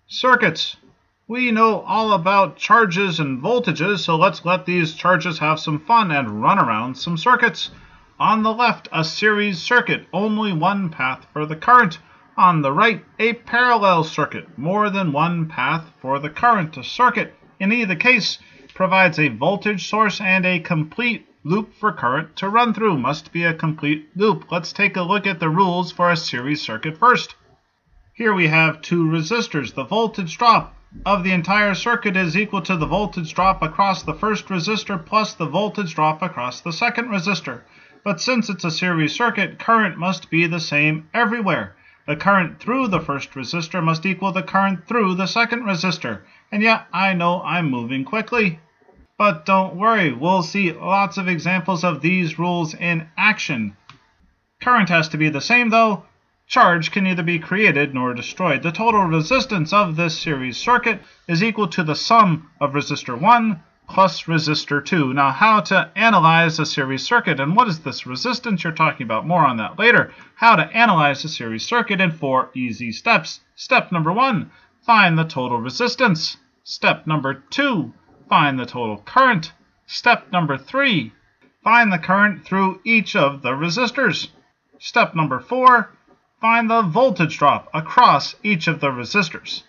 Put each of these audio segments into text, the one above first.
Circuits. We know all about charges and voltages, so let's let these charges have some fun and run around some circuits. On the left, a series circuit, only one path for the current. On the right, a parallel circuit, more than one path for the current. A circuit, in either case, provides a voltage source and a complete loop for current to run through. Must be a complete loop. Let's take a look at the rules for a series circuit first. Here we have two resistors. The voltage drop of the entire circuit is equal to the voltage drop across the first resistor plus the voltage drop across the second resistor. But since it's a series circuit, current must be the same everywhere. The current through the first resistor must equal the current through the second resistor. And yeah, I know I'm moving quickly. But don't worry, we'll see lots of examples of these rules in action. Current has to be the same though. Charge can neither be created nor destroyed. The total resistance of this series circuit is equal to the sum of resistor 1 plus resistor 2. Now, how to analyze a series circuit, and what is this resistance you're talking about? More on that later. How to analyze a series circuit in 4 easy steps. Step number 1, find the total resistance. Step number 2, find the total current. Step number 3, find the current through each of the resistors. Step number 4, find the voltage drop across each of the resistors.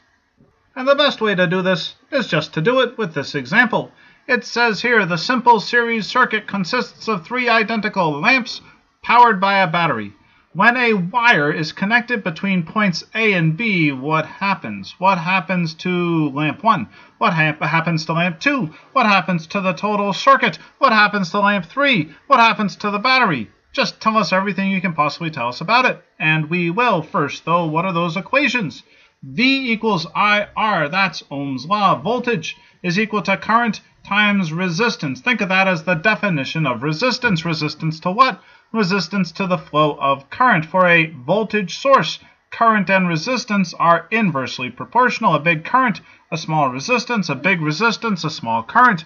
And the best way to do this is just to do it with this example. It says here the simple series circuit consists of 3 identical lamps powered by a battery. When a wire is connected between points A and B, what happens? What happens to lamp 1? What happens to lamp 2? What happens to the total circuit? What happens to lamp 3? What happens to the battery? Just tell us everything you can possibly tell us about it. And we will. First, though, what are those equations? V equals IR, that's Ohm's law. Voltage is equal to current times resistance. Think of that as the definition of resistance. Resistance to what? Resistance to the flow of current. For a voltage source, current and resistance are inversely proportional. A big current, a small resistance, a big resistance, a small current.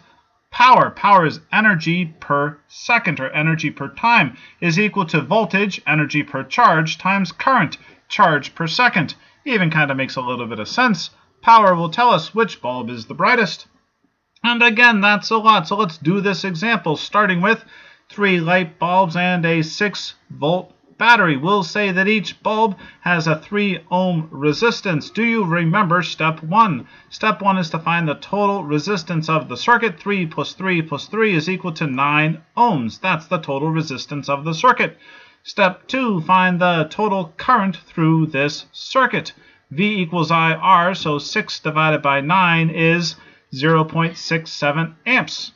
Power is energy per second, or energy per time, is equal to voltage, energy per charge, times current, charge per second. Even kind of makes a little bit of sense. Power will tell us which bulb is the brightest. And again, that's a lot. So let's do this example, starting with 3 light bulbs and a 6-volt battery. We'll say that each bulb has a 3 ohm resistance. Do you remember step 1? Step 1 is to find the total resistance of the circuit. 3 plus 3 plus 3 is equal to 9 ohms. That's the total resistance of the circuit. Step 2, find the total current through this circuit. V equals IR, so 6 divided by 9 is 0.67 amps.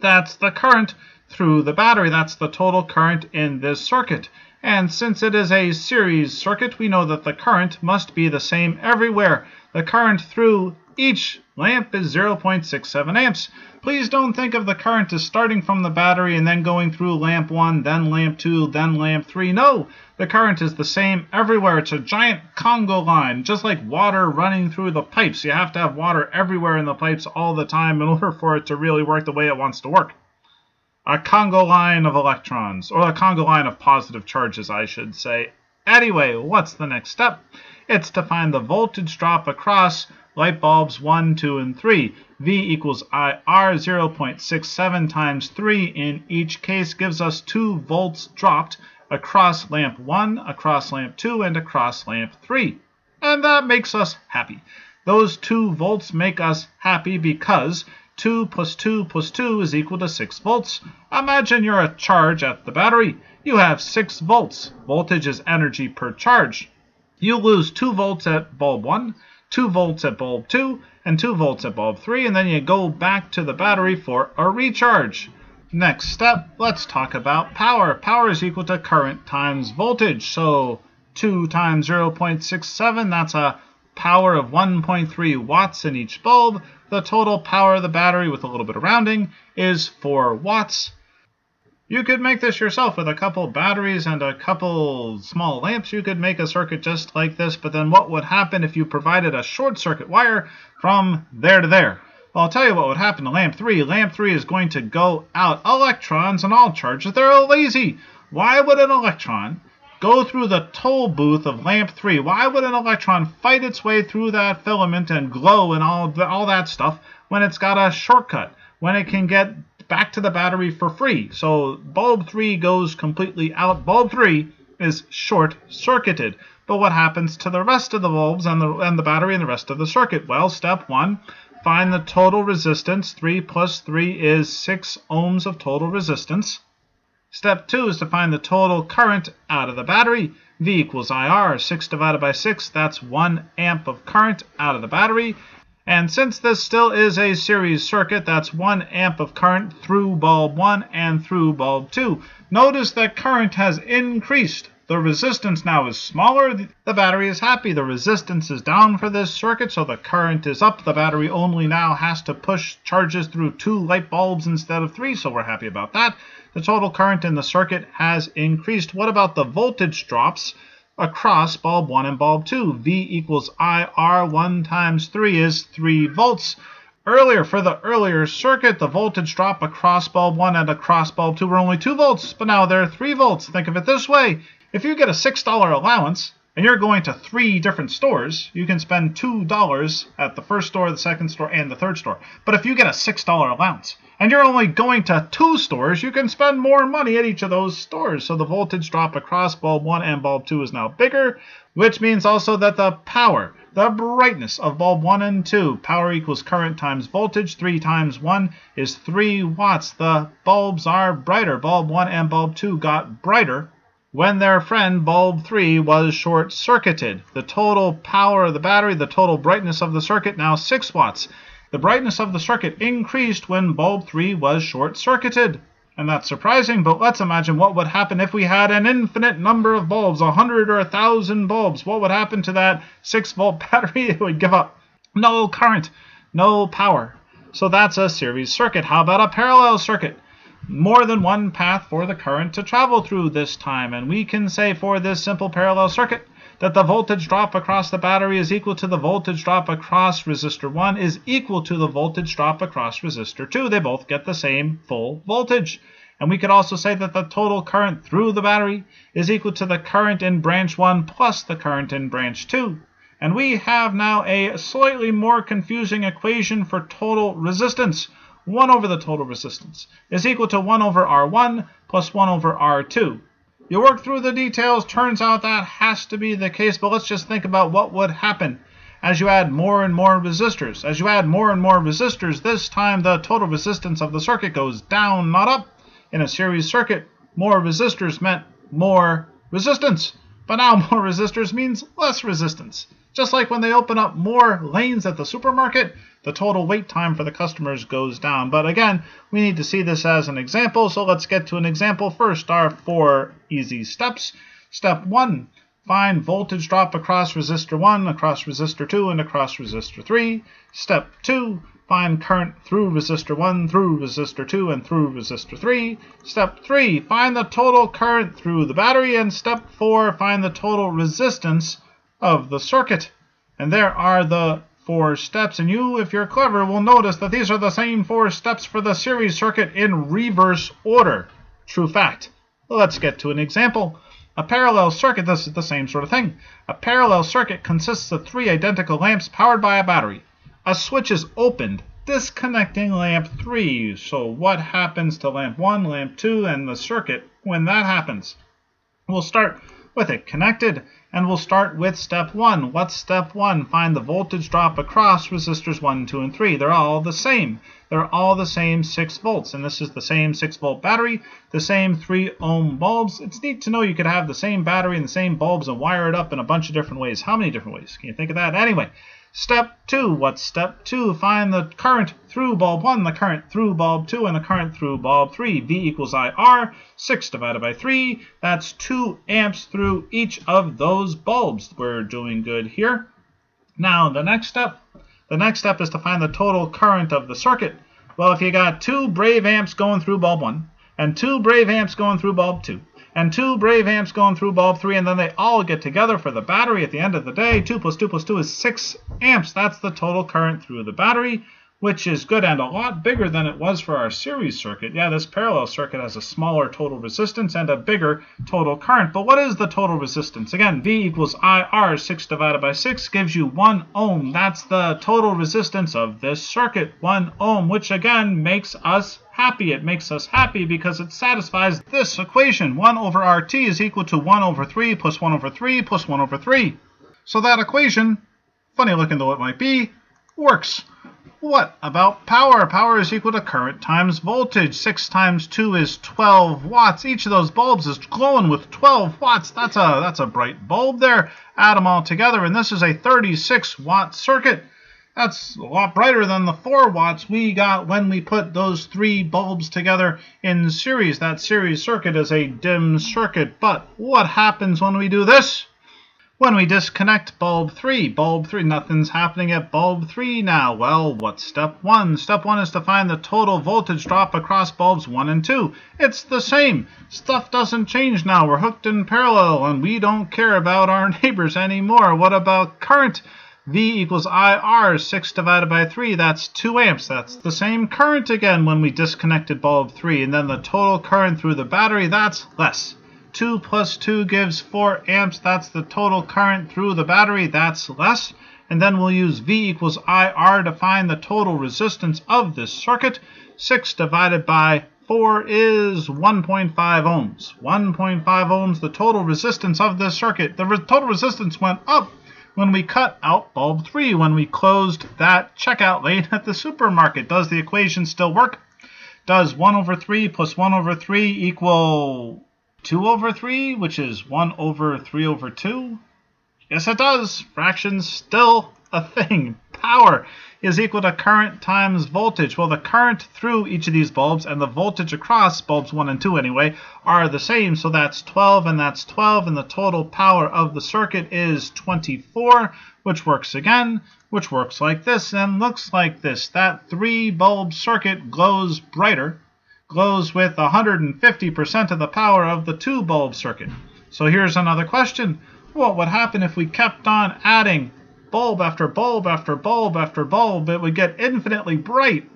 That's the current through the battery. That's the total current in this circuit. And since it is a series circuit, we know that the current must be the same everywhere. The current through each lamp is 0.67 amps. Please don't think of the current as starting from the battery and then going through lamp 1, then lamp 2, then lamp 3. No, the current is the same everywhere. It's a giant Congo line, just like water running through the pipes. You have to have water everywhere in the pipes all the time in order for it to really work the way it wants to work. A Congo line of electrons, or a Congo line of positive charges, I should say. Anyway, what's the next step? It's to find the voltage drop across light bulbs 1, 2, and 3. V equals IR, 0.67 times 3 in each case gives us 2 volts dropped across lamp 1, across lamp 2, and across lamp 3. And that makes us happy. Those 2 volts make us happy because 2 plus 2 plus 2 is equal to 6 volts. Imagine you're a charge at the battery. You have 6 volts. Voltage is energy per charge. You lose 2 volts at bulb 1, 2 volts at bulb 2, and 2 volts at bulb 3, and then you go back to the battery for a recharge. Next step, let's talk about power. Power is equal to current times voltage. So 2 times 0.67, that's a power of 1.3 watts in each bulb. The total power of the battery, with a little bit of rounding, is 4 watts. You could make this yourself with a couple batteries and a couple small lamps. You could make a circuit just like this, but then what would happen if you provided a short circuit wire from there to there? Well, I'll tell you what would happen to lamp 3. Lamp 3 is going to go out. Electrons and all charges, they're lazy. Why would an electron go through the toll booth of lamp 3. Why would an electron fight its way through that filament and glow and all that stuff when it's got a shortcut, when it can get back to the battery for free? So bulb 3 goes completely out. Bulb 3 is short-circuited. But what happens to the rest of the bulbs and the battery and the rest of the circuit? Well, step 1, find the total resistance. 3 plus 3 is 6 ohms of total resistance. Step 2 is to find the total current out of the battery. V equals IR. 6 divided by 6, that's 1 amp of current out of the battery. And since this still is a series circuit, that's 1 amp of current through bulb 1 and through bulb 2. Notice that current has increased. The resistance now is smaller. The battery is happy. The resistance is down for this circuit, so the current is up. The battery only now has to push charges through 2 light bulbs instead of 3, so we're happy about that. The total current in the circuit has increased. What about the voltage drops across bulb 1 and bulb 2? V equals IR. 1 times 3 is 3 volts. Earlier, for the earlier circuit, the voltage drop across bulb 1 and across bulb 2 were only 2 volts, but now they're 3 volts. Think of it this way. If you get a $6 allowance and you're going to 3 different stores, you can spend $2 at the first store, the second store, and the third store. But if you get a $6 allowance and you're only going to 2 stores, you can spend more money at each of those stores. So the voltage drop across bulb 1 and bulb 2 is now bigger, which means also that the power, the brightness of bulb 1 and 2, power equals current times voltage. 3 times 1 is 3 watts. The bulbs are brighter. Bulb 1 and bulb 2 got brighter when their friend bulb 3 was short-circuited. The total power of the battery, the total brightness of the circuit, now 6 watts. The brightness of the circuit increased when bulb 3 was short-circuited. And that's surprising, but let's imagine what would happen if we had an infinite number of bulbs, 100 or 1,000 bulbs. What would happen to that 6-volt battery? It would give up. No current, no power. So that's a series circuit. How about a parallel circuit? More than one path for the current to travel through this time, and we can say for this simple parallel circuit that the voltage drop across the battery is equal to the voltage drop across resistor 1 is equal to the voltage drop across resistor 2. They both get the same full voltage. And we could also say that the total current through the battery is equal to the current in branch 1 plus the current in branch 2. And we have now a slightly more confusing equation for total resistance. 1 over the total resistance is equal to 1 over R1 plus 1 over R2. You work through the details, turns out that has to be the case, but let's just think about what would happen as you add more and more resistors. As you add more and more resistors, this time the total resistance of the circuit goes down, not up. In a series circuit, more resistors meant more resistance, but now more resistors means less resistance. Just like when they open up more lanes at the supermarket, the total wait time for the customers goes down. But again, we need to see this as an example, so let's get to an example first. Our 4 easy steps. Step 1, find voltage drop across resistor 1, across resistor 2, and across resistor 3. Step 2, find current through resistor 1, through resistor 2, and through resistor 3. Step 3, find the total current through the battery. And step 4, find the total resistance of the circuit. And there are the 4 steps, and you, if you're clever, will notice that these are the same 4 steps for the series circuit in reverse order. True fact. Let's get to an example. A parallel circuit, this is the same sort of thing. A parallel circuit consists of 3 identical lamps powered by a battery. A switch is opened, disconnecting lamp 3. So what happens to lamp 1, lamp 2, and the circuit when that happens? We'll start with it connected, and we'll start with step 1. What's step 1? Find the voltage drop across resistors 1, 2, and 3. They're all the same. They're all the same 6 volts, and this is the same 6-volt battery, the same 3-ohm bulbs. It's neat to know you could have the same battery and the same bulbs and wire it up in a bunch of different ways. How many different ways? Can you think of that? Anyway, step 2. What's step 2? Find the current through bulb 1, the current through bulb 2, and the current through bulb 3. V equals IR. 6 divided by 3. That's 2 amps through each of those bulbs. We're doing good here. Now, the next step is to find the total current of the circuit. Well, if you got 2 brave amps going through bulb 1, and 2 brave amps going through bulb 2, and 2 brave amps going through bulb 3, and then they all get together for the battery at the end of the day, 2 plus 2 plus 2 is 6 amps. That's the total current through the battery. which is good and a lot bigger than it was for our series circuit. Yeah, this parallel circuit has a smaller total resistance and a bigger total current. But what is the total resistance? Again, V equals IR, 6 divided by 6 gives you 1 ohm. That's the total resistance of this circuit, 1 ohm, which again makes us happy. It makes us happy because it satisfies this equation. 1 over RT is equal to 1 over 3 plus 1 over 3 plus 1 over 3. So that equation, funny looking though it might be, works. What about power? Power is equal to current times voltage. 6 times 2 is 12 watts. Each of those bulbs is glowing with 12 watts. That's a bright bulb there. Add them all together, and this is a 36-watt circuit. That's a lot brighter than the 4 watts we got when we put those 3 bulbs together in series. That series circuit is a dim circuit. But what happens when we do this? When we disconnect bulb 3, nothing's happening at bulb 3 now. Well, what's step 1? Step 1 is to find the total voltage drop across bulbs 1 and 2. It's the same. Stuff doesn't change now. We're hooked in parallel, and we don't care about our neighbors anymore. What about current? V equals IR, 6 divided by 3, that's 2 amps. That's the same current again when we disconnected bulb 3. And then the total current through the battery, that's less. 2 plus 2 gives 4 amps. That's the total current through the battery. That's less. And then we'll use V equals IR to find the total resistance of this circuit. 6 divided by 4 is 1.5 ohms. 1.5 ohms, the total resistance of this circuit. The total resistance went up when we cut out bulb 3, when we closed that checkout lane at the supermarket. Does the equation still work? Does 1 over 3 plus 1 over 3 equal 2 over 3, which is 1 over 3 over 2? Yes, it does. Fractions still a thing. Power is equal to current times voltage. Well, the current through each of these bulbs and the voltage across bulbs 1 and 2 anyway are the same. So that's 12 and that's 12, and the total power of the circuit is 24, which works again, which works like this and looks like this. That 3-bulb circuit glows brighter, glows with 150% of the power of the 2-bulb circuit. So here's another question. What would happen if we kept on adding bulb after bulb after bulb after bulb? It would get infinitely bright.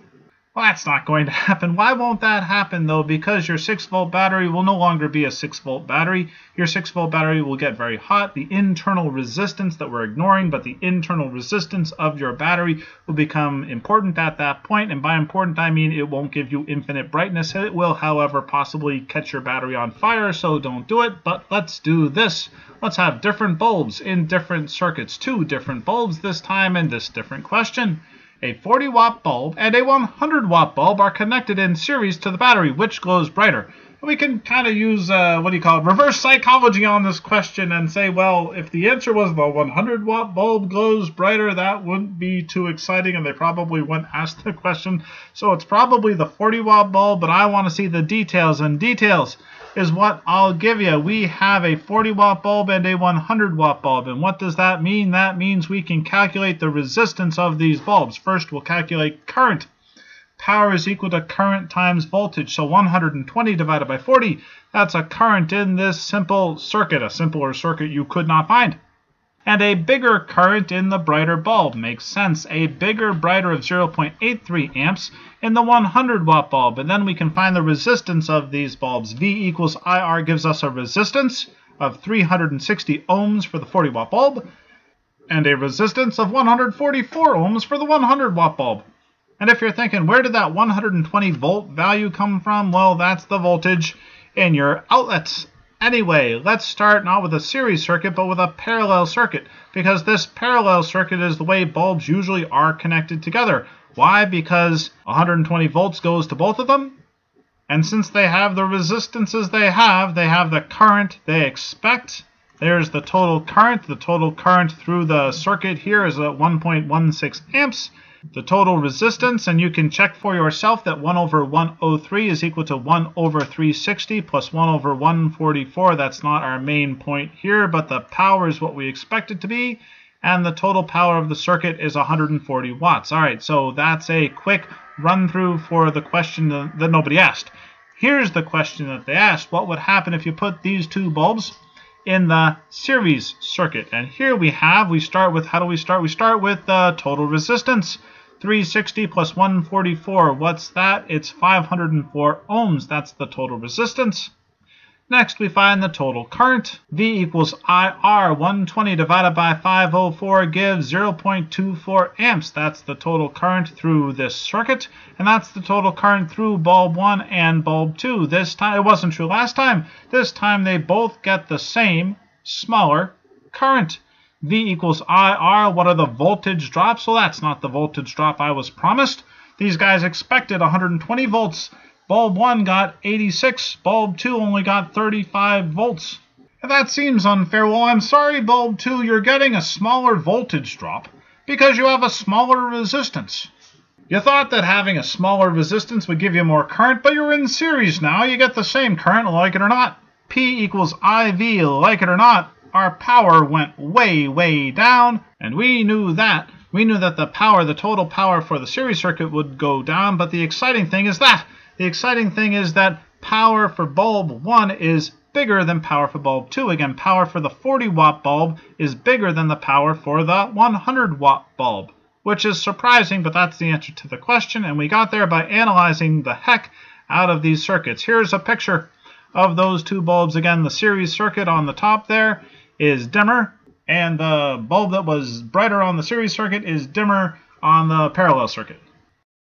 Well, that's not going to happen. Why won't that happen, though? Because your 6-volt battery will no longer be a 6-volt battery. Your 6-volt battery will get very hot. The internal resistance that we're ignoring, but the internal resistance of your battery will become important at that point. And by important, I mean it won't give you infinite brightness. It will, however, possibly catch your battery on fire, so don't do it. But let's do this. Let's have different bulbs in different circuits. 2 different bulbs this time in this different question. A 40-watt bulb and a 100-watt bulb are connected in series to the battery. Which glows brighter? We can kind of use, reverse psychology on this question and say, well, if the answer was the 100-watt bulb glows brighter, that wouldn't be too exciting, and they probably wouldn't ask the question. So it's probably the 40-watt bulb, but I want to see the details, and details is what I'll give you. We have a 40-watt bulb and a 100-watt bulb. And what does that mean? That means we can calculate the resistance of these bulbs. First, we'll calculate current. Power is equal to current times voltage. So 120 divided by 40, that's a current in this simple circuit. A simpler circuit you could not find. And a bigger current in the brighter bulb. Makes sense. A bigger, brighter of 0.83 amps in the 100-watt bulb. And then we can find the resistance of these bulbs. V equals IR gives us a resistance of 360 ohms for the 40-watt bulb, and a resistance of 144 ohms for the 100-watt bulb. And if you're thinking, where did that 120-volt value come from? Well, that's the voltage in your outlets. Anyway, let's start not with a series circuit, but with a parallel circuit, because this parallel circuit is the way bulbs usually are connected together. Why? Because 120 volts goes to both of them, and since they have the resistances they have the current they expect. There's the total current. The total current through the circuit here is at 1.16 amps. The total resistance, and you can check for yourself that 1 over 103 is equal to 1 over 360 plus 1 over 144. That's not our main point here, but the power is what we expect it to be, and the total power of the circuit is 140 watts. All right, so that's a quick run through for the question that nobody asked. Here's the question that they asked. What would happen if you put these 2 bulbs in the series circuit? And here we start with, how do we start? We start with the total resistance. 360 plus 144, what's that? It's 504 ohms. That's the total resistance. Next, we find the total current. V equals IR. 120 divided by 504 gives 0.24 amps. That's the total current through this circuit. And that's the total current through bulb 1 and bulb 2. This time, it wasn't true last time. This time, they both get the same, smaller current. V equals IR. What are the voltage drops? Well, that's not the voltage drop I was promised. These guys expected 120 volts. Bulb 1 got 86, bulb 2 only got 35 volts. That seems unfair. Well, I'm sorry, bulb 2, you're getting a smaller voltage drop because you have a smaller resistance. You thought that having a smaller resistance would give you more current, but you're in series now. You get the same current, like it or not. P equals IV, like it or not. Our power went way, way down, and we knew that. We knew that the total power for the series circuit would go down, but the exciting thing is that power for bulb 1 is bigger than power for bulb 2. Again, power for the 40-watt bulb is bigger than the power for the 100-watt bulb, which is surprising, but that's the answer to the question, and we got there by analyzing the heck out of these circuits. Here's a picture of those two bulbs. Again, the series circuit on the top there is dimmer, and the bulb that was brighter on the series circuit is dimmer on the parallel circuit.